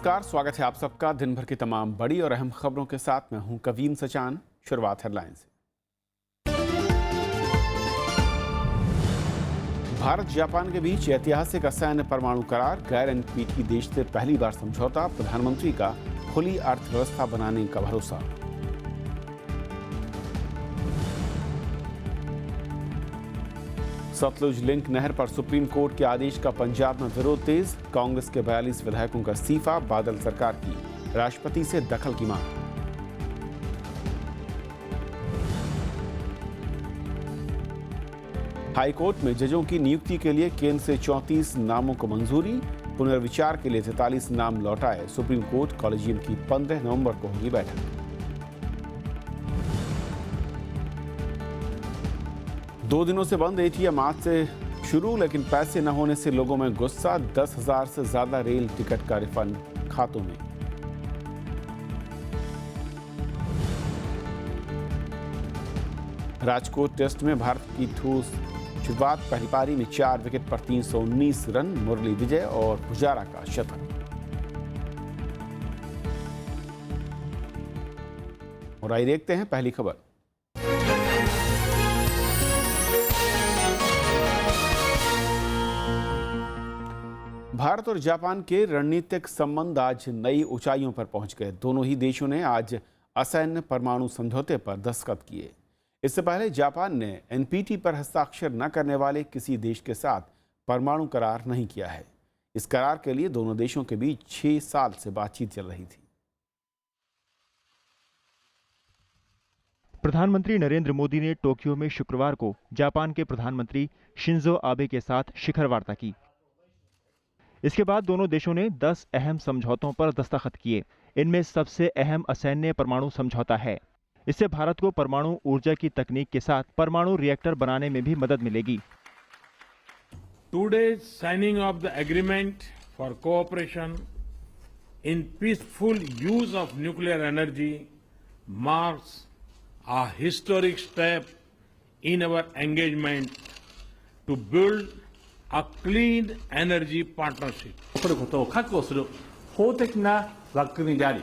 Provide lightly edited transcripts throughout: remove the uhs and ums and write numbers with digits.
नमस्कार, स्वागत है आप सबका दिन भर की तमाम बड़ी और अहम खबरों के साथ। मैं हूं कवीम सचान। शुरुआत हेडलाइन से। भारत जापान के बीच ऐतिहासिक असैन्य परमाणु करार, गैर एनपीटी देश से पहली बार समझौता, प्रधानमंत्री का खुली अर्थव्यवस्था बनाने का भरोसा। सतलुज लिंक नहर पर सुप्रीम कोर्ट के आदेश का पंजाब में विरोध तेज, कांग्रेस के 42 विधायकों का इस्तीफा, बादल सरकार की राष्ट्रपति से दखल की मांग। हाईकोर्ट में जजों की नियुक्ति के लिए केंद्र से 34 नामों को मंजूरी, पुनर्विचार के लिए 43 नाम लौटाए सुप्रीम कोर्ट। कॉलेजियम की 15 नवंबर को होगी बैठक। दो दिनों से बंद एटीएम आज से शुरू, लेकिन पैसे न होने से लोगों में गुस्सा। 10,000 से ज्यादा रेल टिकट का रिफंड खातों में। राजकोट टेस्ट में भारत की ठोस शुरुआत, पहली पारी में 4 विकेट पर 319 रन, मुरली विजय और पुजारा का शतक। और आइए देखते हैं पहली खबर। भारत और जापान के रणनीतिक संबंध आज नई ऊंचाइयों पर पहुंच गए। दोनों ही देशों ने आज असैन्य परमाणु समझौते पर दस्तखत किए। इससे पहले जापान ने एनपीटी पर हस्ताक्षर न करने वाले किसी देश के साथ परमाणु करार नहीं किया है। इस करार के लिए दोनों देशों के बीच 6 साल से बातचीत चल रही थी। प्रधानमंत्री नरेंद्र मोदी ने टोक्यो में शुक्रवार को जापान के प्रधानमंत्री शिंजो आबे के साथ शिखर वार्ता की। इसके बाद दोनों देशों ने 10 अहम समझौतों पर दस्तखत किए। इनमें सबसे अहम असैन्य परमाणु समझौता है। इससे भारत को परमाणु ऊर्जा की तकनीक के साथ परमाणु रिएक्टर बनाने में भी मदद मिलेगी। Today's signing of the agreement for cooperation in peaceful use of nuclear energy marks a historic step in our engagement to build a clean energy partnership. 取ることを確保する法的な枠組みであり、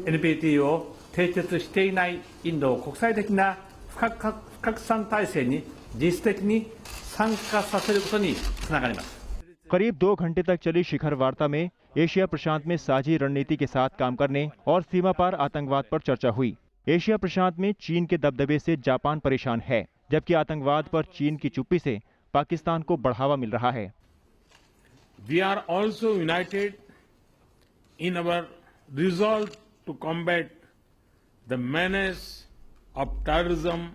NPT を締結していないインドを国際的な不拡散体制に実質的に参加させることにつながります。करीब 2 घंटे तक चली शिखर वार्ता में एशिया प्रशांत में साझी रणनीति के साथ काम करने और सीमा पार आतंकवाद पर चर्चा हुई। एशिया प्रशांत में चीन के दबदबे से जापान परेशान है, जबकि आतंकवाद पर चीन की चुप्पी से पाकिस्तान को बढ़ावा मिल रहा है। We are also united in our resolve to combat the menace of terrorism,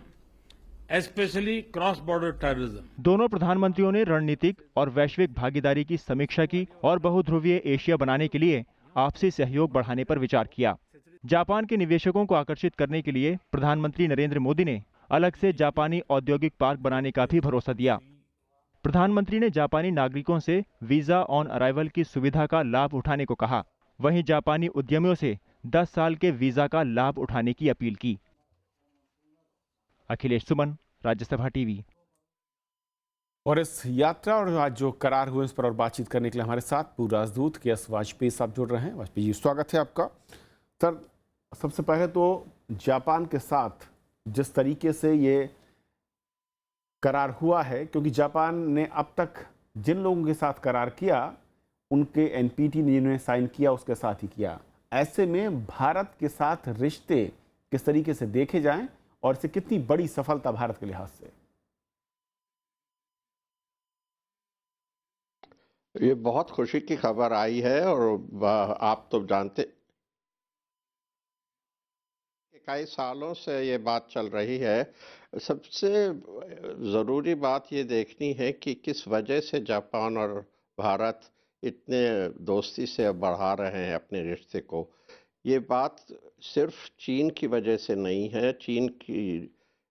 especially cross-border terrorism. दोनों प्रधानमंत्रियों ने रणनीतिक और वैश्विक भागीदारी की समीक्षा की और बहुध्रुवीय एशिया बनाने के लिए आपसी सहयोग बढ़ाने पर विचार किया। जापान के निवेशकों को आकर्षित करने के लिए प्रधानमंत्री नरेंद्र मोदी ने अलग से जापानी औद्योगिक पार्क बनाने का भी भरोसा दिया। प्रधानमंत्री ने जापानी नागरिकों से वीजा ऑन अराइवल की सुविधा का लाभ उठाने को कहा। वहीं जापानी उद्यमियों से 10 साल के वीजा का लाभ उठाने की अपील की। अखिलेश सुमन, राज्यसभा टीवी। और इस यात्रा और आज जो करार हुए इस पर और बातचीत करने के लिए हमारे साथ पूर्व राजदूत के.एस. वाजपेयी साहब जुड़ रहे हैं। वाजपेयी जी, स्वागत है आपका। सर, सबसे पहले तो जापान के साथ जिस तरीके से ये करार हुआ है, क्योंकि जापान ने अब तक जिन लोगों के साथ करार किया उनके एनपीटी ने साइन किया उसके साथ ही किया। ऐसे में भारत के साथ रिश्ते किस तरीके से देखे जाएं और इसे कितनी बड़ी सफलता भारत के लिहाज से? ये बहुत खुशी की खबर आई है और आप तो जानते कई सालों से ये बात चल रही है। सबसे ज़रूरी बात ये देखनी है कि किस वजह से जापान और भारत इतने दोस्ती से बढ़ा रहे हैं अपने रिश्ते को। ये बात सिर्फ चीन की वजह से नहीं है। चीन की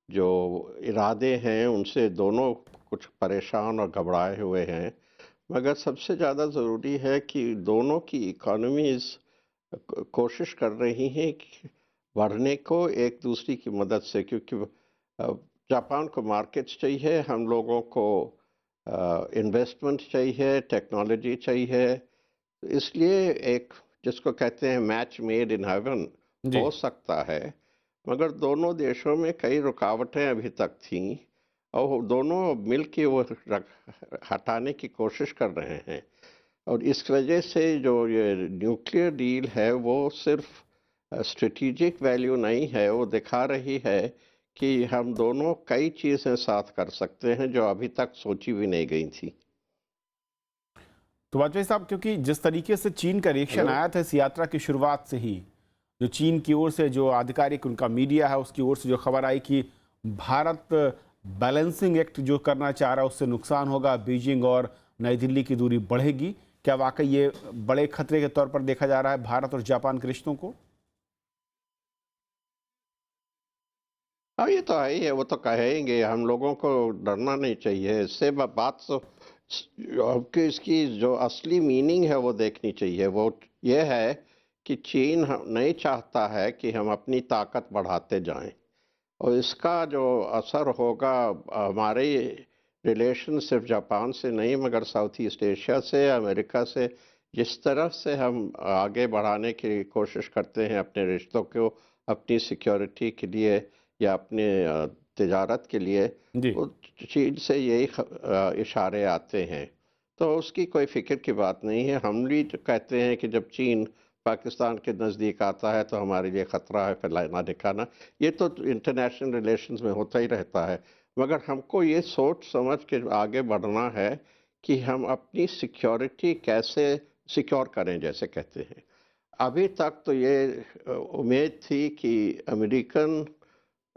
जो इरादे हैं उनसे दोनों कुछ परेशान और घबराए हुए हैं, मगर सबसे ज़्यादा ज़रूरी है कि दोनों की इकोनॉमीज़ कोशिश कर रही हैं कि बढ़ने को एक दूसरे की मदद से, क्योंकि जापान को मार्केट्स चाहिए, हम लोगों को इन्वेस्टमेंट चाहिए, टेक्नोलॉजी चाहिए, तो इसलिए एक जिसको कहते हैं मैच मेड इन हेवन जी। हो सकता है, मगर दोनों देशों में कई रुकावटें अभी तक थीं और वो दोनों मिल के वो हटाने की कोशिश कर रहे हैं। और इस वजह से जो ये न्यूक्लियर डील है वो सिर्फ स्ट्रेटेजिक वैल्यू नहीं है, वो दिखा रही है कि हम दोनों कई चीज़ें साथ कर सकते हैं जो अभी तक सोची भी नहीं गई थी। तो वाजपेयी साहब, क्योंकि जिस तरीके से चीन का रिएक्शन हेलो। आया था इस यात्रा की शुरुआत से ही, जो चीन की ओर से जो आधिकारिक उनका मीडिया है उसकी ओर से जो खबर आई कि भारत बैलेंसिंग एक्ट जो करना चाह रहा है उससे नुकसान होगा, बीजिंग और नई दिल्ली की दूरी बढ़ेगी, क्या वाकई ये बड़े खतरे के तौर पर देखा जा रहा है भारत और जापान के रिश्तों को? हाँ, ये तो है ही है, वो तो कहेंगे, हम लोगों को डरना नहीं चाहिए इससे। बात तो आपकी इसकी जो असली मीनिंग है वो देखनी चाहिए। वो ये है कि चीन नहीं चाहता है कि हम अपनी ताकत बढ़ाते जाएं, और इसका जो असर होगा हमारे रिलेशन सिर्फ जापान से नहीं मगर साउथ ईस्ट एशिया से, अमेरिका से, जिस तरफ से हम आगे बढ़ाने की कोशिश करते हैं अपने रिश्तों को, अपनी सिक्योरिटी के लिए या अपने तिजारत के लिए, जी। वो चीन से यही इशारे आते हैं। तो उसकी कोई फिक्र की बात नहीं है। हम भी तो कहते हैं कि जब चीन पाकिस्तान के नज़दीक आता है तो हमारे लिए ख़तरा है, फैलाना दिखाना, ये तो इंटरनेशनल रिलेशंस में होता ही रहता है। मगर हमको ये सोच समझ के आगे बढ़ना है कि हम अपनी सिक्योरिटी कैसे सिक्योर करें, जैसे कहते हैं। अभी तक तो ये उम्मीद थी कि अमेरिकन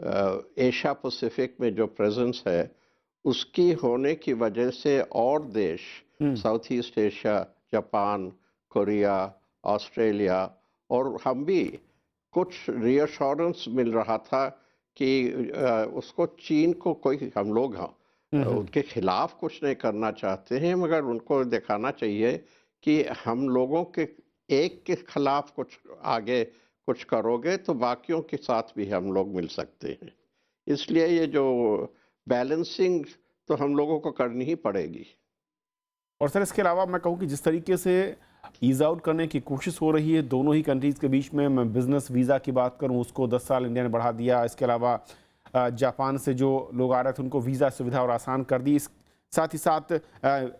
एशिया पैसिफिक में जो प्रेजेंस है उसकी होने की वजह से और देश south east Asia, Japan, Korea, Australia और हम भी कुछ रीअश्योरेंस मिल रहा था कि उसको चीन को कोई हम लोग उनके खिलाफ कुछ नहीं करना चाहते हैं, मगर उनको दिखाना चाहिए कि हम लोगों के एक के खिलाफ कुछ आगे कुछ करोगे तो बाकियों के साथ भी हम लोग मिल सकते हैं। इसलिए ये जो बैलेंसिंग तो हम लोगों को करनी ही पड़ेगी। और सर, इसके अलावा मैं कहूँ कि जिस तरीके से ईज आउट करने की कोशिश हो रही है दोनों ही कंट्रीज़ के बीच में, मैं बिजनेस वीज़ा की बात करूँ उसको 10 साल इंडिया ने बढ़ा दिया। इसके अलावा जापान से जो लोग आ रहे थे उनको वीज़ा सुविधा और आसान कर दी। इस साथ ही साथ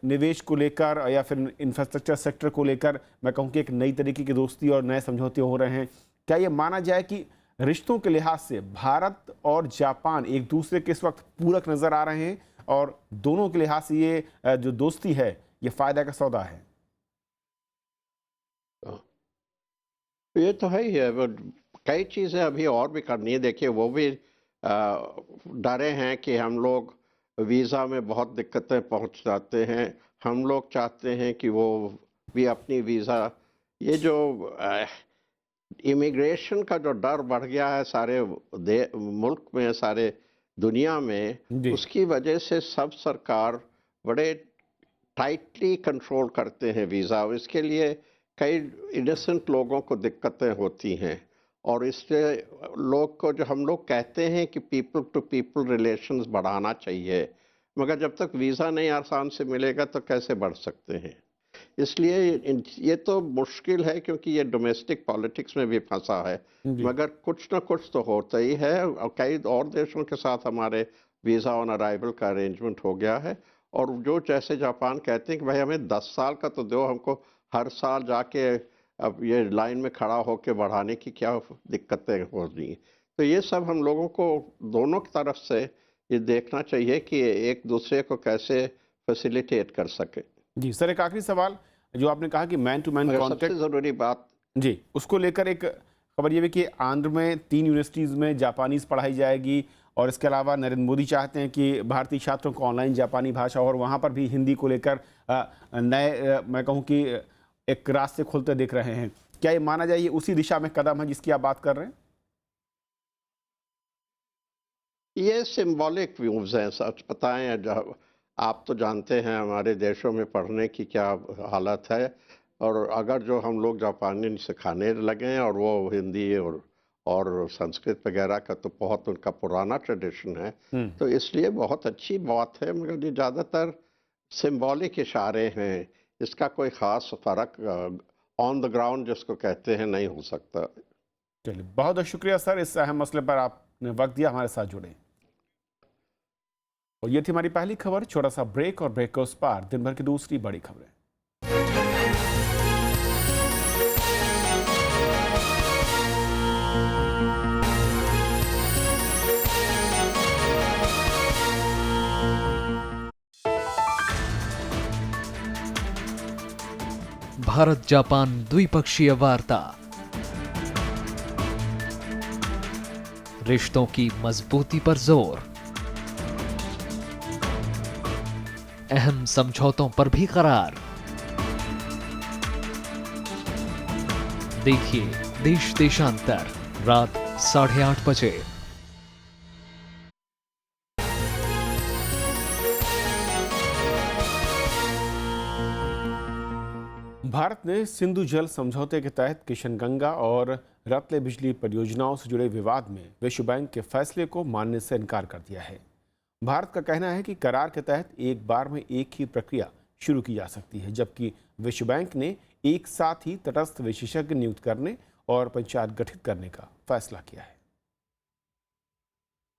निवेश को लेकर या फिर इंफ्रास्ट्रक्चर सेक्टर को लेकर मैं कहूँ कि एक नई तरीके की दोस्ती और नए समझौते हो रहे हैं। क्या ये माना जाए कि रिश्तों के लिहाज से भारत और जापान एक दूसरे के इस वक्त पूरक नज़र आ रहे हैं और दोनों के लिहाज से ये जो दोस्ती है ये फायदा का सौदा है? ये तो है ही है। कई चीज़ें अभी और भी करनी है। देखिए, वो भी डरे हैं कि हम लोग वीज़ा में बहुत दिक्कतें पहुंच जाते हैं। हम लोग चाहते हैं कि वो भी अपनी वीज़ा, ये जो इमिग्रेशन का जो डर बढ़ गया है सारे मुल्क में, सारे दुनिया में, जी। उसकी वजह से सब सरकार बड़े टाइटली कंट्रोल करते हैं वीज़ा। इसके लिए कई इनोसेंट लोगों को दिक्कतें होती हैं, और इससे लोग को, जो हम लोग कहते हैं कि पीपल टू पीपल रिलेशंस बढ़ाना चाहिए, मगर जब तक वीज़ा नहीं आसान से मिलेगा तो कैसे बढ़ सकते हैं। इसलिए ये तो मुश्किल है क्योंकि ये डोमेस्टिक पॉलिटिक्स में भी फंसा है, जी। मगर कुछ ना कुछ तो होता ही है। और कई और देशों के साथ हमारे वीज़ा ऑन अराइवल का अरेंजमेंट हो गया है, और जो जैसे जापान कहते हैं कि भाई हमें 10 साल का तो दो, हमको हर साल जाके अब ये लाइन में खड़ा होकर बढ़ाने की क्या दिक्कतें हो रही हैं। तो ये सब हम लोगों को दोनों की तरफ से ये देखना चाहिए कि एक दूसरे को कैसे फैसिलिटेट कर सके। जी सर, एक आखिरी सवाल, जो आपने कहा कि मैन टू मैन मगर सबसे कॉन्टैक्ट, ज़रूरी बात, जी, उसको लेकर एक खबर ये भी कि आंध्र में 3 यूनिवर्सिटीज़ में जापानीज़ पढ़ाई जाएगी और इसके अलावा नरेंद्र मोदी चाहते हैं कि भारतीय छात्रों को ऑनलाइन जापानी भाषा और वहाँ पर भी हिंदी को लेकर नए मैं कहूँ कि एक रास्ते खुलते दिख रहे हैं। क्या ये माना जाए ये उसी दिशा में कदम है जिसकी आप बात कर रहे हैं? ये सिंबॉलिक व्यूज़ हैं। सच बताएं, आप तो जानते हैं हमारे देशों में पढ़ने की क्या हालत है, और अगर जो हम लोग जापानी सिखाने लगे और वो हिंदी और संस्कृत वगैरह का तो बहुत उनका पुराना ट्रेडिशन है, तो इसलिए बहुत अच्छी बात है, मगर ये ज़्यादातर सिंबॉलिक इशारे हैं। इसका कोई ख़ास फ़र्क ऑन द ग्राउंड जिसको कहते हैं नहीं हो सकता। चलिए, बहुत बहुत शुक्रिया सर, इस अहम मसले पर आपने वक्त दिया, हमारे साथ जुड़े। और ये थी हमारी पहली खबर। छोटा सा ब्रेक और ब्रेक के उस पार दिन भर की दूसरी बड़ी खबरें। भारत जापान द्विपक्षीय वार्ता, रिश्तों की मजबूती पर जोर, अहम समझौतों पर भी करार। देखिए देश देशांतर रात 8:30 बजे। भारत ने सिंधु जल समझौते के तहत किशनगंगा और रतले बिजली परियोजनाओं से जुड़े विवाद में विश्व बैंक के फैसले को मानने से इनकार कर दिया है। भारत का कहना है कि करार के तहत एक बार में एक ही प्रक्रिया शुरू की जा सकती है, जबकि विश्व बैंक ने एक साथ ही तटस्थ विशेषज्ञ नियुक्त करने और पंचायत गठित करने का फैसला किया है।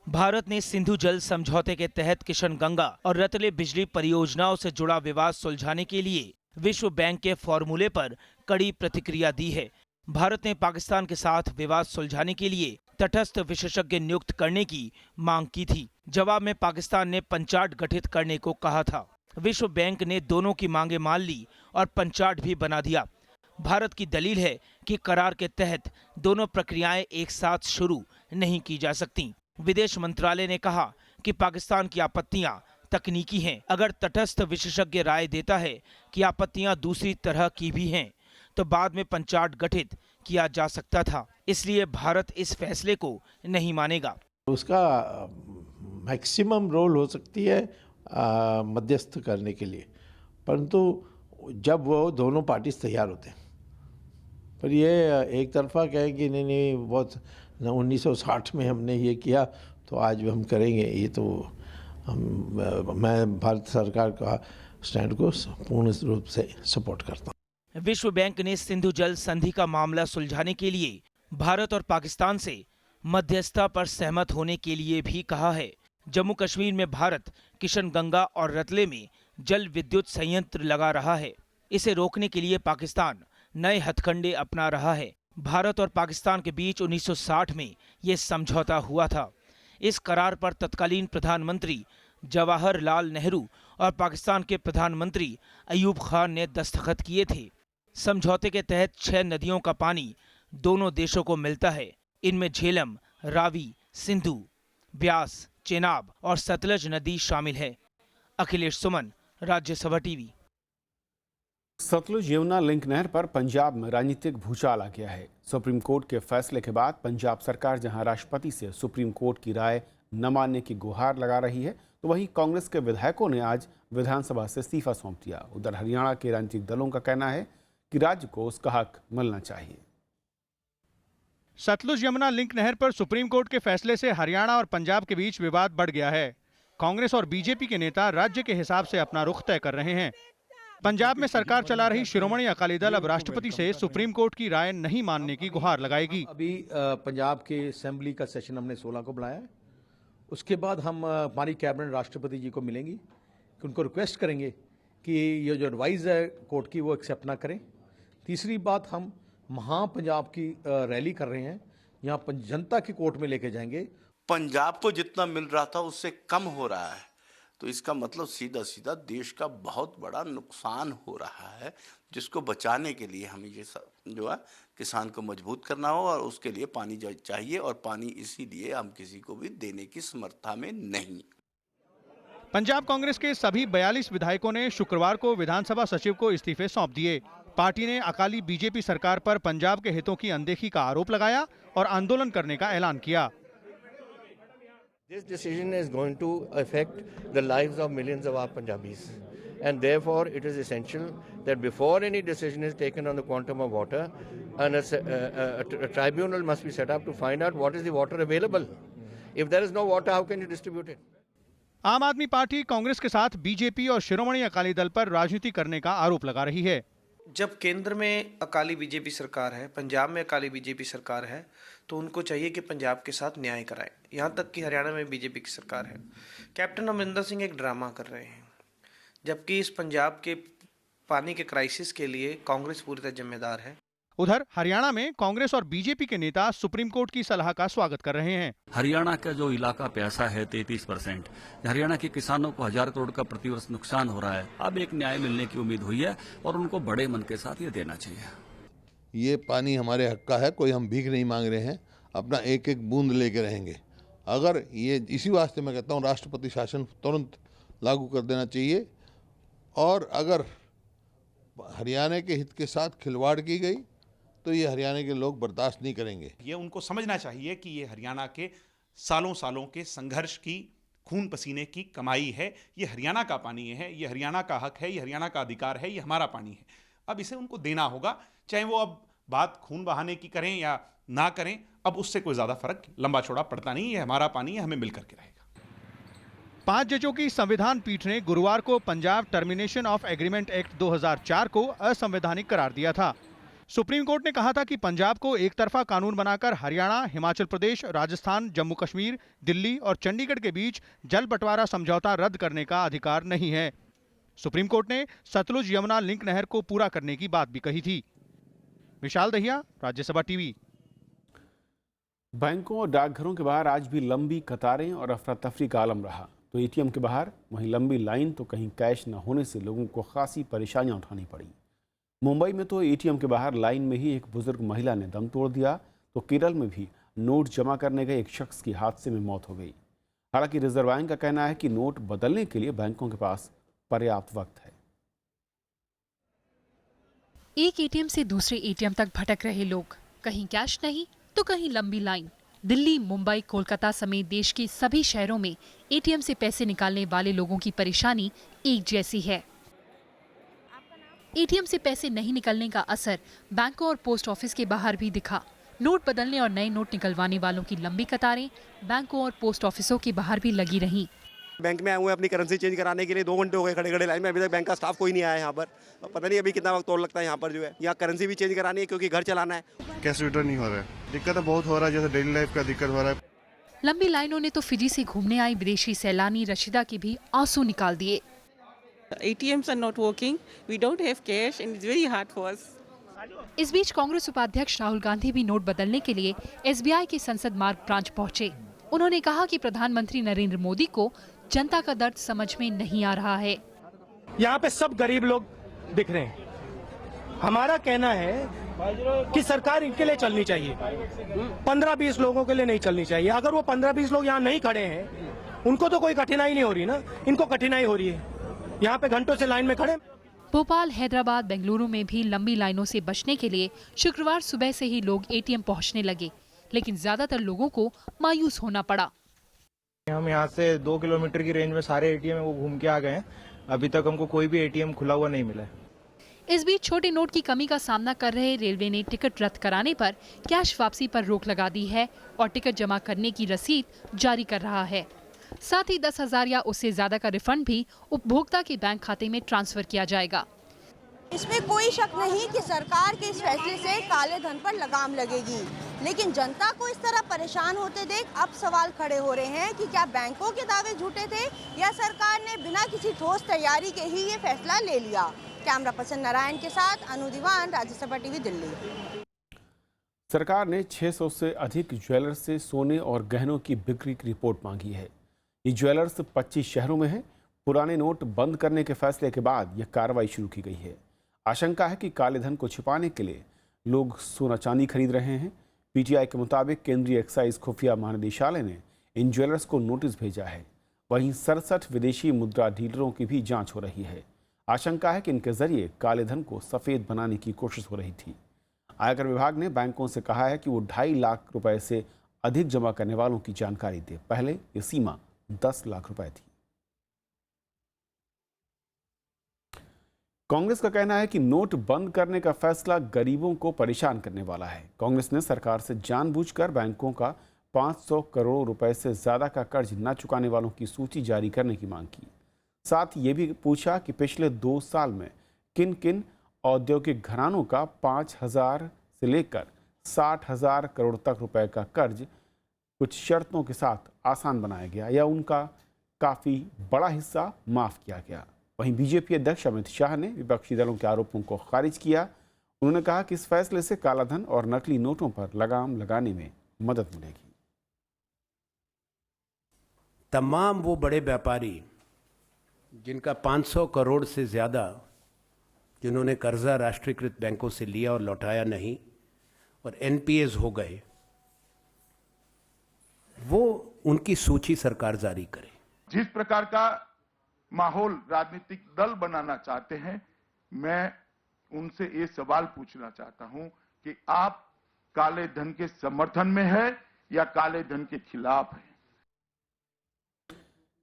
भारत ने सिंधु जल समझौते के तहत किशनगंगा और रतले बिजली परियोजनाओं से जुड़ा विवाद सुलझाने के लिए विश्व बैंक के फॉर्मूले पर कड़ी प्रतिक्रिया दी है। भारत ने पाकिस्तान के साथ विवाद सुलझाने के लिए तटस्थ विशेषज्ञ नियुक्त करने की मांग की थी। जवाब में पाकिस्तान ने पंचायत गठित करने को कहा था। विश्व बैंक ने दोनों की मांगें मान ली और पंचायत भी बना दिया। भारत की दलील है कि करार के तहत दोनों प्रक्रियाएं एक साथ शुरू नहीं की जा सकती। विदेश मंत्रालय ने कहा कि पाकिस्तान की आपत्तियां तकनीकी हैं। अगर तटस्थ विशेषज्ञ राय देता है कि आपत्तियां दूसरी तरह की भी हैं, तो बाद में पंचायत गठित किया जा सकता था। इसलिए भारत इस फैसले को नहीं मानेगा। उसका मैक्सिमम रोल हो सकती है मध्यस्थ करने के लिए, परंतु जब वो दोनों पार्टीज तैयार होते हैं। पर ये एक तरफा कहें कि नहीं बहुत 1960 में हमने ये किया तो आज भी हम करेंगे, ये तो मैं भारत सरकार का स्टैंड को पूर्ण रूप से सपोर्ट करता हूँ। विश्व बैंक ने सिंधु जल संधि का मामला सुलझाने के लिए भारत और पाकिस्तान से मध्यस्थता पर सहमत होने के लिए भी कहा है। जम्मू कश्मीर में भारत किशनगंगा और रतले में जल विद्युत संयंत्र लगा रहा है। इसे रोकने के लिए पाकिस्तान नए हथकंडे अपना रहा है। भारत और पाकिस्तान के बीच 1960 में ये समझौता हुआ था। इस करार पर तत्कालीन प्रधानमंत्री जवाहरलाल नेहरू और पाकिस्तान के प्रधानमंत्री अयूब खान ने दस्तखत किए थे। समझौते के तहत 6 नदियों का पानी दोनों देशों को मिलता है। इनमें झेलम, रावी, सिंधु, ब्यास, चेनाब और सतलज नदी शामिल है। अखिलेश सुमन, राज्यसभा टीवी। सतलुज यमुना लिंक नहर पर पंजाब में राजनीतिक भूचाल आ गया है। सुप्रीम कोर्ट के फैसले के बाद पंजाब सरकार जहां राष्ट्रपति से सुप्रीम कोर्ट की राय न मानने की गुहार लगा रही है, तो वहीं कांग्रेस के विधायकों ने आज विधानसभा से इस्तीफा सौंप दिया। उधर हरियाणा के राजनीतिक दलों का कहना है कि राज्य को उसका हक मिलना चाहिए। सतलुज यमुना लिंक नहर पर सुप्रीम कोर्ट के फैसले से हरियाणा और पंजाब के बीच विवाद बढ़ गया है। कांग्रेस और बीजेपी के नेता राज्य के हिसाब से अपना रुख तय कर रहे हैं। पंजाब में सरकार चला रही शिरोमणि अकाली दल अब राष्ट्रपति से सुप्रीम कोर्ट की राय नहीं मानने की गुहार लगाएगी। अभी पंजाब के असेंबली का सेशन हमने 16 को बुलाया है। उसके बाद हम हमारी कैबिनेट राष्ट्रपति जी को मिलेंगी कि उनको रिक्वेस्ट करेंगे कि ये जो एडवाइस है कोर्ट की वो एक्सेप्ट ना करें। तीसरी बात, हम पंजाब की रैली कर रहे हैं, यहाँ जनता की कोर्ट में लेके जाएंगे। पंजाब को जितना मिल रहा था उससे कम हो रहा है, तो इसका मतलब सीधा सीधा देश का बहुत बड़ा नुकसान हो रहा है, जिसको बचाने के लिए हमें ये जो है किसान को मजबूत करना हो और उसके लिए पानी चाहिए, और पानी इसीलिए हम किसी को भी देने की समर्था में नहीं। पंजाब कांग्रेस के सभी 42 विधायकों ने शुक्रवार को विधानसभा सचिव को इस्तीफे सौंप दिए। पार्टी ने अकाली बीजेपी सरकार पर पंजाब के हितों की अनदेखी का आरोप लगाया और आंदोलन करने का ऐलान किया। This decision is going to affect the lives of millions of our Punjabis, and therefore it is essential that before any decision is taken on the quantum of water, a tribunal must be set up to find out what is the water available. If there is no water, how can you distribute it? आम आदमी party Congress के साथ BJP और शिरोमणि अकाली दल पर राजनीति करने का आरोप लगा रही है। जब केंद्र में अकाली बीजेपी सरकार है, पंजाब में अकाली बीजेपी सरकार है, तो उनको चाहिए कि पंजाब के साथ न्याय कराए। यहाँ तक कि हरियाणा में बीजेपी की सरकार है। कैप्टन अमरिंदर सिंह एक ड्रामा कर रहे हैं, जबकि इस पंजाब के पानी के क्राइसिस के लिए कांग्रेस पूरी तरह जिम्मेदार है। उधर हरियाणा में कांग्रेस और बीजेपी के नेता सुप्रीम कोर्ट की सलाह का स्वागत कर रहे हैं। हरियाणा का जो इलाका पैसा है 33%, हरियाणा के किसानों को 1000 करोड़ का प्रतिवर्ष नुकसान हो रहा है। अब एक न्याय मिलने की उम्मीद हुई है और उनको बड़े मन के साथ ये देना चाहिए। ये पानी हमारे हक का है, कोई हम भीख नहीं मांग रहे हैं, अपना एक एक बूंद लेके रहेंगे। अगर ये इसी वास्ते मैं कहता हूँ राष्ट्रपति शासन तुरंत लागू कर देना चाहिए, और अगर हरियाणा के हित के साथ खिलवाड़ की गई तो ये हरियाणा के लोग बर्दाश्त नहीं करेंगे। ये उनको समझना चाहिए कि ये हरियाणा के सालों सालों के संघर्ष की, खून पसीने की कमाई है। ये हरियाणा का पानी है, ये हरियाणा का हक है, ये हरियाणा का अधिकार है, ये हमारा पानी है। अब इसे उनको देना होगा, चाहे वो अब बात खून बहाने की करें या ना करें, अब उससे कोई ज़्यादा फर्क लंबा चौड़ा पड़ता नहीं है। हमारा पानी है, हमें मिल करके रहेगा। 5 जजों की संविधान पीठ ने गुरुवार को Punjab termination of agreement act 2004 को असंवैधानिक करार दिया था। सुप्रीम कोर्ट ने कहा था कि पंजाब को एक तरफा कानून बनाकर हरियाणा, हिमाचल प्रदेश, राजस्थान, जम्मू कश्मीर, दिल्ली और चंडीगढ़ के बीच जल बंटवारा समझौता रद्द करने का अधिकार नहीं है। सुप्रीम कोर्ट ने सतलुज यमुना लिंक नहर को पूरा करने की बात भी कही थी। विशाल दहिया, राज्यसभा टीवी। बैंकों और डाकघरों के बाहर आज भी लंबी कतारें और अफरा तफरी का आलम रहा। तो एटीएम के बाहर वहीं लंबी लाइन, तो कहीं कैश न होने से लोगों को खासी परेशानियां उठानी पड़ी। मुंबई में तो एटीएम के बाहर लाइन में ही एक बुजुर्ग महिला ने दम तोड़ दिया, तो केरल में भी नोट जमा करने गए एक शख्स की हादसे में मौत हो गई। हालांकि रिजर्व बैंक का कहना है कि नोट बदलने के लिए बैंकों के पास पर्याप्त वक्त है। एक एटीएम से दूसरे एटीएम तक भटक रहे लोग, कहीं कैश नहीं तो कहीं लंबी लाइन। दिल्ली, मुंबई, कोलकाता समेत देश के सभी शहरों में एटीएम से पैसे निकालने वाले लोगों की परेशानी एक जैसी है। एटीएम से पैसे नहीं निकलने का असर बैंकों और पोस्ट ऑफिस के बाहर भी दिखा। नोट बदलने और नए नोट निकलवाने वालों की लंबी कतारें बैंकों और पोस्ट ऑफिसों के बाहर भी लगी रहीं। बैंक में आए हुए अपनी करेंसी चेंज कराने के लिए 2 घंटे हो गए खड़े खड़े लाइन में, अभी तक बैंक का स्टाफ कोई नहीं आया यहाँ पर। पता नहीं अभी कितना वक्त और लगता है यहाँ पर जो है। यहाँ करेंसी भी चेंज करानी है क्योंकि घर चलाना है। कैश विड्रॉ नहीं हो रहा है, दिक्कत बहुत हो रहा है, जैसे डेली लाइफ का दिक्कत हो रहा है। लंबी लाइनों ने तो फिजी से घूमने आई विदेशी सैलानी रशीदा के भी आंसू निकाल दिए। ATMs are not working. We don't have cash and it's very hard for us. इस बीच कांग्रेस उपाध्यक्ष राहुल गांधी भी नोट बदलने के लिए SBI के संसद मार्ग ब्रांच पहुंचे। उन्होंने कहा कि प्रधानमंत्री नरेंद्र मोदी को जनता का दर्द समझ में नहीं आ रहा है। यहाँ पे सब गरीब लोग दिख रहे हैं। हमारा कहना है कि सरकार इनके लिए चलनी चाहिए, 15-20 लोगों के लिए नहीं चलनी चाहिए। अगर वो 15-20 लोग यहाँ नहीं खड़े हैं, उनको तो कोई कठिनाई नहीं हो रही ना, इनको कठिनाई हो रही है। यहाँ पे घंटों से लाइन में खड़े। भोपाल, हैदराबाद, बेंगलुरु में भी लंबी लाइनों से बचने के लिए शुक्रवार सुबह से ही लोग एटीएम पहुँचने लगे, लेकिन ज्यादातर लोगों को मायूस होना पड़ा। हम यहाँ से 2 किलोमीटर की रेंज में सारे एटीएम वो घूम के आ गए हैं, अभी तक हमको कोई भी एटीएम खुला हुआ नहीं मिला है। इस बीच छोटे नोट की कमी का सामना कर रहे रेलवे ने टिकट रद्द कराने पर कैश वापसी पर रोक लगा दी है और टिकट जमा करने की रसीद जारी कर रहा है। साथ ही 10,000 या उससे ज्यादा का रिफंड भी उपभोक्ता के बैंक खाते में ट्रांसफर किया जाएगा। इसमें कोई शक नहीं कि सरकार के इस फैसले से काले धन पर लगाम लगेगी, लेकिन जनता को इस तरह परेशान होते देख अब सवाल खड़े हो रहे हैं कि क्या बैंकों के दावे झूठे थे या सरकार ने बिना किसी ठोस तैयारी के ही ये फैसला ले लिया। कैमरा पर्सन नारायण के साथ अनु दीवान, राज्यसभा टीवी, दिल्ली। सरकार ने 600 से अधिक ज्वेलर्स से सोने और गहनों की बिक्री की रिपोर्ट मांगी है। ये ज्वेलर्स 25 शहरों में है। पुराने नोट बंद करने के फैसले के बाद यह कार्रवाई शुरू की गई है। आशंका है कि काले धन को छिपाने के लिए लोग सोना चांदी खरीद रहे हैं। पीटीआई के मुताबिक केंद्रीय एक्साइज खुफिया महानिदेशालय ने इन ज्वेलर्स को नोटिस भेजा है। वहीं 67 विदेशी मुद्रा डीलरों की भी जांच हो रही है। आशंका है कि इनके जरिए काले धन को सफ़ेद बनाने की कोशिश हो रही थी। आयकर विभाग ने बैंकों से कहा है कि वो 2.5 लाख रुपए से अधिक जमा करने वालों की जानकारी दे। पहले ये सीमा 10 लाख रुपए थी। कांग्रेस का कहना है कि नोट बंद करने का फैसला गरीबों को परेशान करने वाला है। कांग्रेस ने सरकार से जानबूझकर बैंकों का 500 करोड़ रुपए से ज़्यादा का कर्ज न चुकाने वालों की सूची जारी करने की मांग की। साथ ये भी पूछा कि पिछले 2 साल में किन किन औद्योगिक घरानों का 5,000 से लेकर 60,000 करोड़ तक रुपए का कर्ज कुछ शर्तों के साथ आसान बनाया गया या उनका काफ़ी बड़ा हिस्सा माफ़ किया गया। वहीं बीजेपी अध्यक्ष अमित शाह ने विपक्षी दलों के आरोपों को खारिज किया। उन्होंने कहा कि इस फैसले से कालाधन और नकली नोटों पर लगाम लगाने में मदद मिलेगी। तमाम वो बड़े व्यापारी जिनका 500 करोड़ से ज़्यादा जिन्होंने कर्जा राष्ट्रीयकृत बैंकों से लिया और लौटाया नहीं और एनपीएस हो गए, वो उनकी सूची सरकार जारी करे। जिस प्रकार का माहौल राजनीतिक दल बनाना चाहते हैं, मैं उनसे ये सवाल पूछना चाहता हूं कि आप काले धन के समर्थन में है या काले धन के खिलाफ है।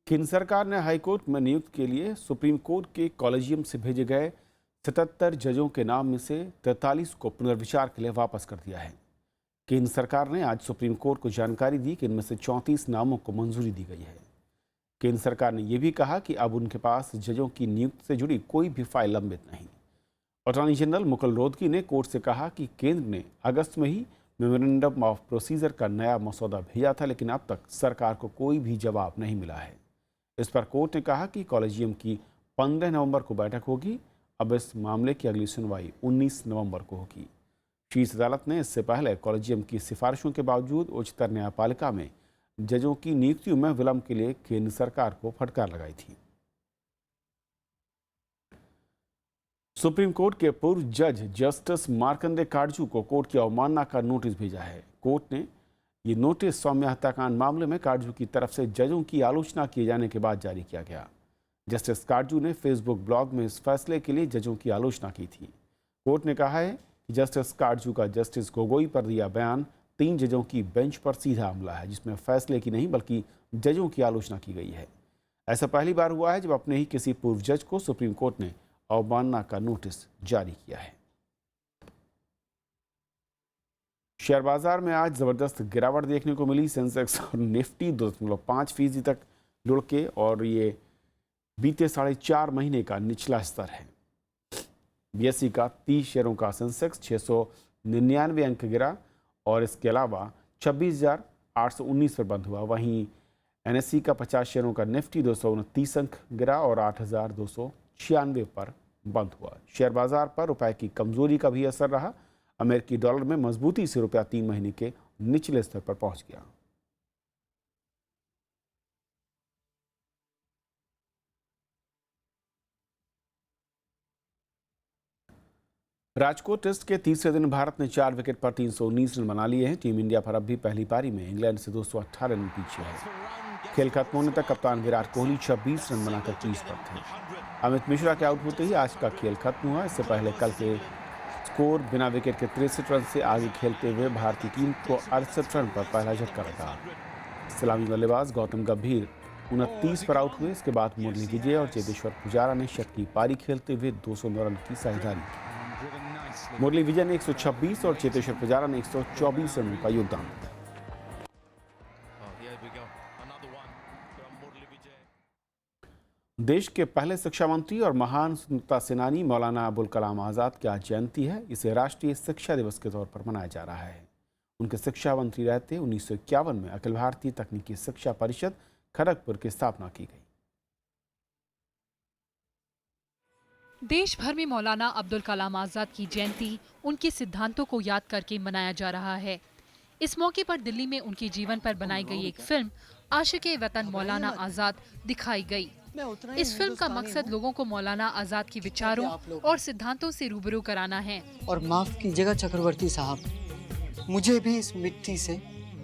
केंद्र सरकार ने हाईकोर्ट में नियुक्ति के लिए सुप्रीम कोर्ट के कॉलेजियम से भेजे गए 77 जजों के नाम में से 43 को पुनर्विचार के लिए वापस कर दिया है। केंद्र सरकार ने आज सुप्रीम कोर्ट को जानकारी दी कि इनमें से 34 नामों को मंजूरी दी गई है। केंद्र सरकार ने यह भी कहा कि अब उनके पास जजों की नियुक्ति से जुड़ी कोई भी फाइल लंबित नहीं। अटॉर्नी जनरल मुकुल रोहतगी ने कोर्ट से कहा कि केंद्र ने अगस्त में ही मेमोरेंडम ऑफ प्रोसीजर का नया मसौदा भेजा था, लेकिन अब तक सरकार को कोई भी जवाब नहीं मिला है। इस पर कोर्ट ने कहा कि कॉलेजियम की 15 नवंबर को बैठक होगी। अब इस मामले की अगली सुनवाई 19 नवंबर को होगी। शीर्ष अदालत ने इससे पहले कॉलेजियम की सिफारिशों के बावजूद उच्चतर न्यायपालिका में जजों की नियुक्तियों में विलंब के लिए केंद्र सरकार को फटकार लगाई थी। सुप्रीम कोर्ट के पूर्व जज जस्टिस मार्कंडे काटजू को कोर्ट की अवमानना का नोटिस भेजा है। कोर्ट ने ये नोटिस सौम्य हत्याकांड मामले में काटजू की तरफ से जजों की आलोचना किए जाने के बाद जारी किया गया। जस्टिस काटजू ने फेसबुक ब्लॉग में इस फैसले के लिए जजों की आलोचना की थी। कोर्ट ने कहा है कि जस्टिस काटजू का जस्टिस गोगोई पर दिया बयान 3 जजों की बेंच पर सीधा हमला है, जिसमें फैसले की नहीं बल्कि जजों की आलोचना की गई है। ऐसा पहली बार हुआ है जब अपने ही किसी पूर्व जज को सुप्रीम कोर्ट ने अवमानना का नोटिस जारी किया है। शेयर बाजार में आज जबरदस्त गिरावट देखने को मिली। सेंसेक्स और निफ्टी 2.5% तक लुढ़के और ये बीते 4.5 महीने का निचला स्तर है। बीएसई का 30 शेयरों का सेंसेक्स 699 अंक गिरा और इसके अलावा 26,819 पर बंद हुआ। वहीं एनएसई का 50 शेयरों का निफ्टी 229 अंक गिरा और 8,296 पर बंद हुआ। शेयर बाजार पर रुपए की कमजोरी का भी असर रहा। अमेरिकी डॉलर में मजबूती से रुपया 3 महीने के निचले स्तर पर पहुंच गया। राजकोट टेस्ट के तीसरे दिन भारत ने 4 विकेट पर 319 रन बना लिए हैं। टीम इंडिया पर अब भी पहली पारी में इंग्लैंड से 218 रन पीछे है। खेल खत्म होने तक कप्तान विराट कोहली 26 रन बनाकर क्रीज पर थे। अमित मिश्रा के आउट होते ही आज का खेल खत्म हुआ। इससे पहले कल के स्कोर बिना विकेट के 63 रन से आगे खेलते हुए भारतीय टीम को 68 रन पर पहला झटका लगा। सलामी बल्लेबाज गौतम गंभीर 29 पर आउट हुए। इसके बाद मुरली विजय और चेतेश्वर पुजारा ने शतकीय पारी खेलते हुए 209 रन की साझेदारी की। मुरली विजय ने 126 और चेतेश्वर पुजारा ने 124 रनों का योगदान दिया। देश के पहले शिक्षा मंत्री और महान स्वतंत्रता सेनानी मौलाना अबुल कलाम आज़ाद की आज जयंती है। इसे राष्ट्रीय शिक्षा दिवस के तौर पर मनाया जा रहा है। उनके शिक्षा मंत्री रहते 1951 में अखिल भारतीय तकनीकी शिक्षा परिषद खड़गपुर की स्थापना की गई। देश भर में मौलाना अब्दुल कलाम आज़ाद की जयंती उनके सिद्धांतों को याद करके मनाया जा रहा है। इस मौके पर दिल्ली में उनके जीवन पर बनाई गई एक फिल्म आशिक़े वतन मौलाना आज़ाद दिखाई गई। इस फिल्म का मकसद लोगों को मौलाना आज़ाद के विचारों और सिद्धांतों से रूबरू कराना है। और माफ कीजिएगा चक्रवर्ती साहब, मुझे भी इस मिट्टी से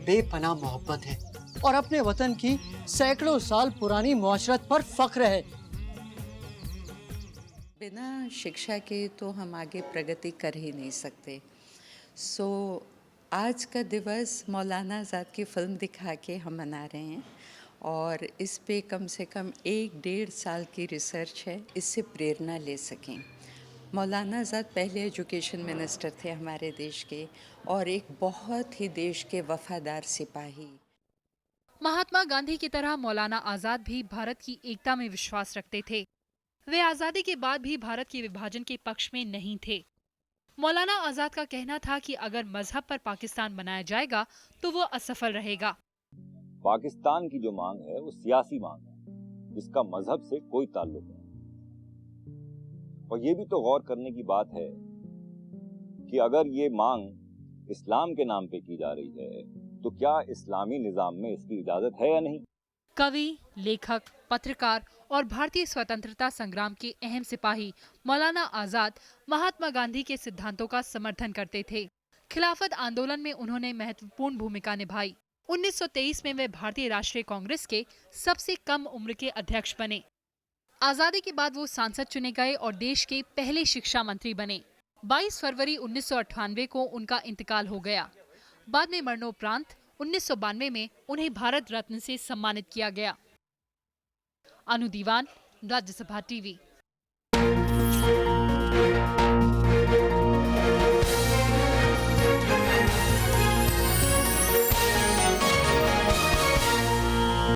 बेपनाह मोहब्बत है और अपने वतन की सैकड़ों साल पुरानी मुआशरत पर फख्र है। बिना शिक्षा के तो हम आगे प्रगति कर ही नहीं सकते। आज का दिवस मौलाना आज़ाद की फिल्म दिखा के हम मना रहे हैं और इस पे कम से कम 1-1.5 साल की रिसर्च है, इससे प्रेरणा ले सकें। मौलाना आज़ाद पहले एजुकेशन मिनिस्टर थे हमारे देश के और एक बहुत ही देश के वफादार सिपाही। महात्मा गांधी की तरह मौलाना आजाद भी भारत की एकता में विश्वास रखते थे। वे आजादी के बाद भी भारत के विभाजन के पक्ष में नहीं थे। मौलाना आजाद का कहना था कि अगर मजहब पर पाकिस्तान बनाया जाएगा तो वो असफल रहेगा। पाकिस्तान की जो मांग है वो सियासी मांग है, जिसका मजहब से कोई ताल्लुक नहीं। और ये भी तो गौर करने की बात है कि अगर ये मांग इस्लाम के नाम पे की जा रही है तो क्या इस्लामी निजाम में इसकी इजाजत है या नहीं। कवि, लेखक, पत्रकार और भारतीय स्वतंत्रता संग्राम के अहम सिपाही मौलाना आजाद महात्मा गांधी के सिद्धांतों का समर्थन करते थे। खिलाफत आंदोलन में उन्होंने महत्वपूर्ण भूमिका निभाई। 1923 में वे भारतीय राष्ट्रीय कांग्रेस के सबसे कम उम्र के अध्यक्ष बने। आजादी के बाद वो सांसद चुने गए और देश के पहले शिक्षा मंत्री बने। 22 फरवरी 1998 को उनका इंतकाल हो गया। बाद में मरणोपरांत 1992 में उन्हें भारत रत्न से सम्मानित किया गया। अनु दीवान, राज्यसभा टीवी।